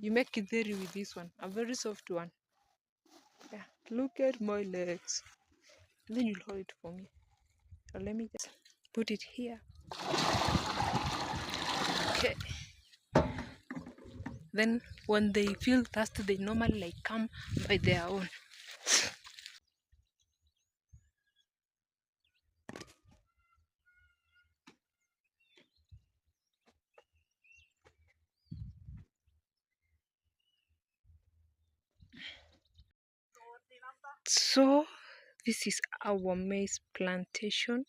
You make kidheri with this one, a very soft one. Yeah, look at my legs. And then you'll hold it for me. So let me just put it here. Okay. Then when they feel thirsty, they normally like come by their own. So this is our maize plantation,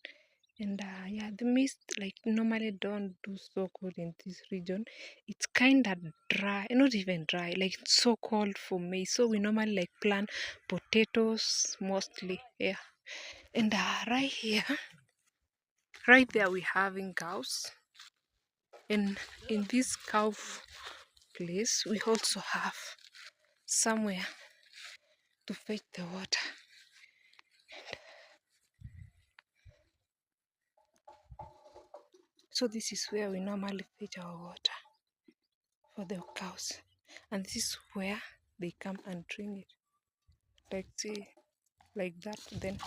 and yeah, the maize like normally don't do so good in this region. It's kind of dry, not even dry, like it's so cold for maize. So we normally like plant potatoes mostly, yeah. And right here, right there, we having cows, and in this cow place, we also have somewhere to fetch the water. So this is where we normally fetch our water for the cows, and this is where they come and drink it, like see, like that. Then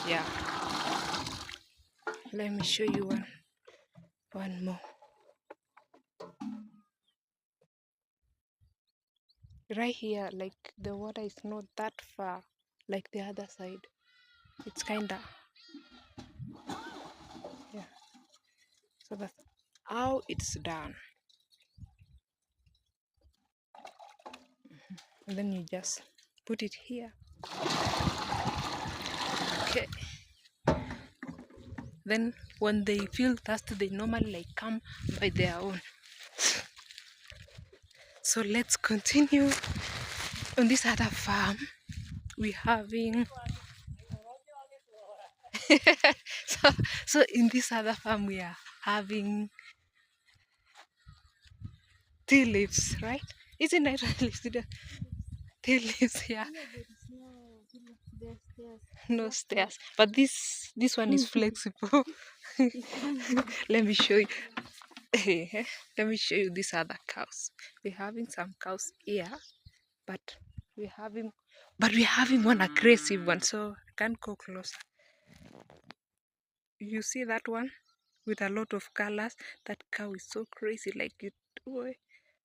yeah, let me show you one more. Right here, like the water is not that far like the other side. It's kinda, yeah. So that's how it's done. And then you just put it here. Okay. Then when they feel thirsty, they normally like come by their own. So let's continue. On this other farm, we having so, so in this other farm we are having tea leaves, right? Isn't it leaves? Tea leaves, yeah. No stairs, but this one is flexible. Let me show you. Let me show you these other cows. We're having some cows here, but we're having one aggressive one, so I can't go closer. You see that one with a lot of colors? That cow is so crazy, like it. Oh, I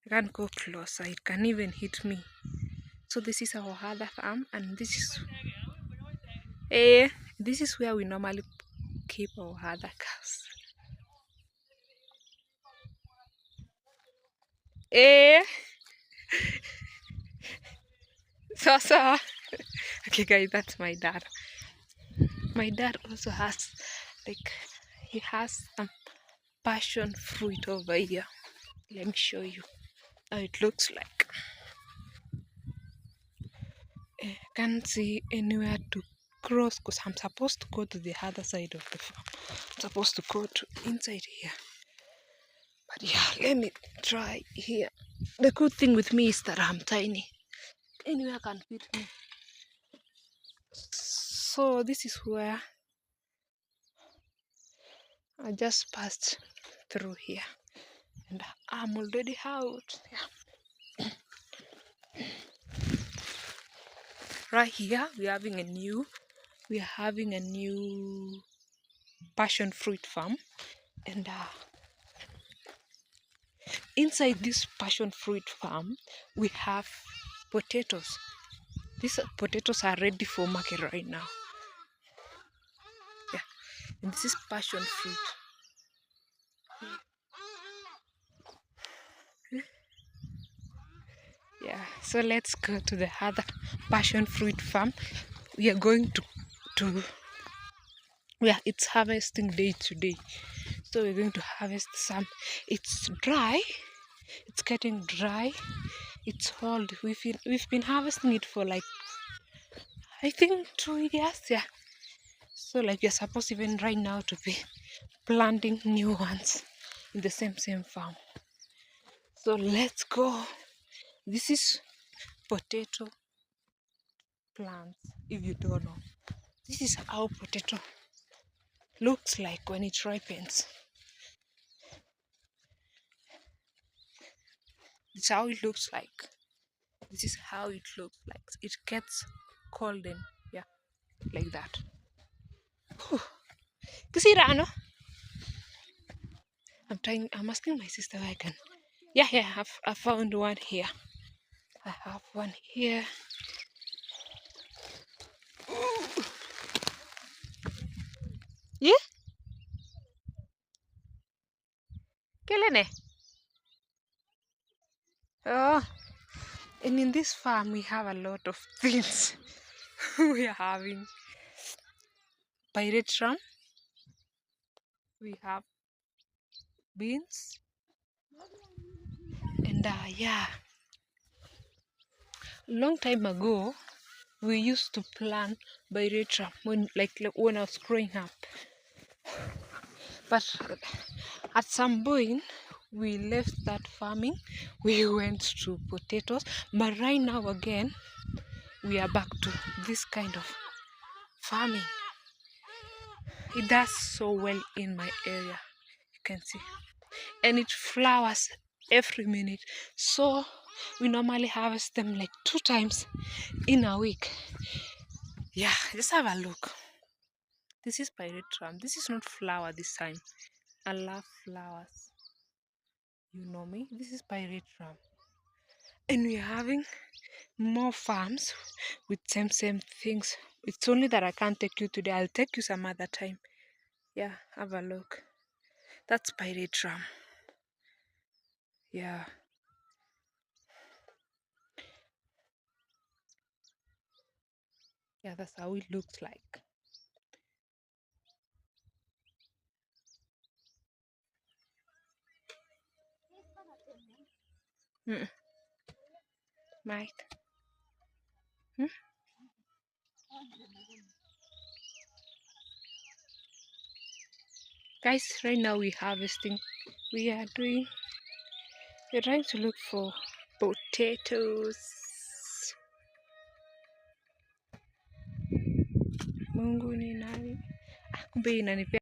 can't go closer. It can even hit me. So this is our other farm, and this is where we normally keep our other cows. Eh, so. Okay, guys, that's my dad. My dad also has, like, he has some passion fruit over here. Let me show you how it looks like. I can't see anywhere to cross because I'm supposed to go to the other side of the farm. I'm supposed to go to inside here. But yeah, let me try here. The good thing with me is that I'm tiny. Anywhere can fit me. So this is where I just passed through here. And I'm already out. Yeah. Right here we're having a new passion fruit farm, and inside this passion fruit farm we have potatoes. These potatoes are ready for market right now. Yeah, and this is passion fruit. Yeah, so let's go to the other passion fruit farm. We are going to yeah, it's harvesting day today, so we're going to harvest some. It's dry, it's getting dry, it's old. We've been harvesting it for like, I think 2 years, yeah. So like you're supposed even right now to be planting new ones in the same farm. So let's go. This is potato plants, if you don't know. This is how potato looks like when it ripens. It's how it looks like. This is how it looks like. It gets cold and yeah, like that. Kasi Rano, I'm asking my sister where I can. Yeah, I found one here. I have one here. Yeah? Kelene. Oh, and in this farm we have a lot of things. We are having pirate rum. We have beans. And yeah, long time ago we used to plant pirate rum like when I was growing up. But at some point, we left that farming. We went to potatoes. But right now, again, we are back to this kind of farming. It does so well in my area. You can see. And it flowers every minute. So we normally harvest them like 2 times in a week. Yeah, just have a look. This is pirate rum. This is not flower this time. I love flowers. You know me. This is pirate rum. And we're having more farms with same things. It's only that I can't take you today. I'll take you some other time. Yeah, have a look. That's pirate rum. Yeah. Yeah, that's how it looks like. Mm. Mike. Hmm? Guys, right now we're harvesting. We are doing, we're trying to look for potatoes. Mungu ni nani? Kumbe inanipea